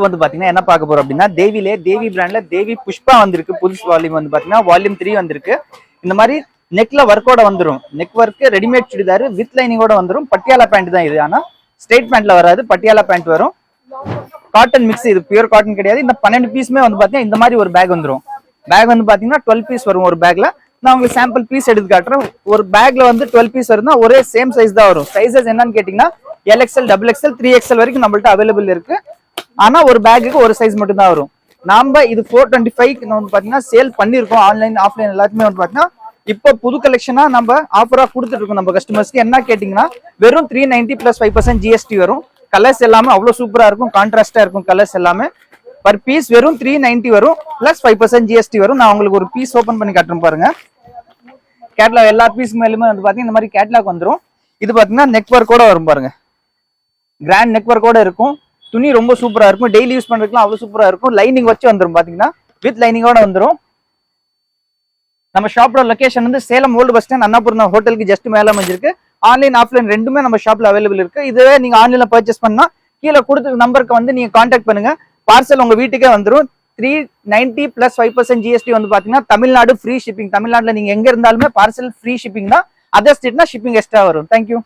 வந்து பாத்தீங்கன்னா என்ன பார்க்க போறோம் அப்படின்னா தேவி பிராண்ட்ல தேவி புஷ்பா வந்திருக்கு. புதுசு வால்யூம் வந்து பாத்தீங்கன்னா வால்யூம் 3 வந்திருக்கு. இந்த மாதிரி நெக்ல ஒர்க்கோட வந்துரும். Neck work readymade churidar with லைனிங்கோட வந்துரும். பட்டியாலா பேண்ட் தான் இது. ஆனா ஸ்ட்ரெயிட் பேண்ட்ல வராது, பட்டியாலா பேண்ட் வரும். காட்டன் மிக்ஸ், இது பியூர் காட்டன் கிடையாது. இந்த 12 பீஸ்மே வந்து பாத்தீங்கன்னா இந்த மாதிரி ஒரு பேக் வந்துரும். பேக் வந்து பாத்தீங்கன்னா 12 பீஸ் வரும் ஒரு பேக்ல. நான் உங்களுக்கு சாம்பிள் பீஸ் எடுத்து காட்டுறேன். ஒரு பேக்ல வந்து 12 பீஸ் வருதுன்னா ஒரே சேம் சைஸ் தான் வரும். சைஸஸ் என்னன்னு கேட்டீங்கன்னா LXL, XXL, 3XL வரைக்கும் நம்மள்ட்ட அவைலபிள் இருக்கு. ஆனா ஒரு பேக்குக்கு ஒரு சைஸ் மட்டும் தான் வரும். நாம இது 425 வந்து பாத்தீங்கன்னா சேல் பண்ணிருக்கோம். ஆன்லைன் ஆஃப்லைன் எல்லாத்துமே வந்து பாத்தீங்கன்னா இப்போ புது கலெக்ஷனா நம்ம ஆஃபரா கொடுத்துட்டு இருக்கோம் நம்ம கஸ்டமர்ஸ்க்கு. என்ன கேட்டீங்கன்னா வெறும் 390 + 5% GST வரும். கலர்ஸ் எல்லாமே அவ்வளவு சூப்பரா இருக்கும், கான்ட்ராஸ்டா இருக்கும். கலர்ஸ் எல்லாமே பர் பீஸ் வெறும் 390 வரும், பிளஸ் 5% GST வரும். நான் உங்களுக்கு ஒரு பீஸ் ஓபன் பண்ணி காட்டுறேன் பாருங்க. கேட்லாக் எல்லா பீஸ் மேலுமே வந்து பாத்தீங்கன்னா இந்த மாதிரி கேட்லாக் வந்துடும். இது பாத்தீங்கன்னா நெக் ஒர்க்கோட வரும் பாருங்க. கிராண்ட் நெக் ஒர்க்கோட இருக்கும். துணி ரொம்ப சூப்பரா இருக்கும். டெய்லி யூஸ் பண்றதுக்குலாம் அவ்வளவு சூப்பரா இருக்கும். லைனிங் வச்சு வந்துடும் பாத்தீங்கன்னா, வித் லைனிங்கோட வந்துடும். நம்ம ஷாப்போட லொகேஷன் வந்து Salem old bus stand Annapurna ஹோட்டலுக்கு ஜஸ்ட் மேல அமைஞ்சிருக்கு. ஆன்லைன் ஆஃப்லைன் ரெண்டுமே நம்ம ஷாப்ல அவைலபிள் இருக்கு. இதுவே நீங்க ஆன்லைன்ல பர்ச்சேஸ் பண்ணா கீழே கொடுத்த நம்பருக்கு வந்து நீங்க கான்டாக்ட் பண்ணுங்க. பார்சல் உங்க வீட்டுக்கே வந்துடும். 390 + 5% GST வந்து பாத்தீங்கன்னா தமிழ்நாடு ஃப்ரீ ஷிப்பிங். தமிழ்நாடுல நீங்க எங்க இருந்தாலுமே பார்சல் ஃப்ரீ ஷிப்பிங் தான். அதர் ஸ்டேட்னா ஷிப்பிங் எக்ஸ்ட்ரா வரும். தேங்க்யூ.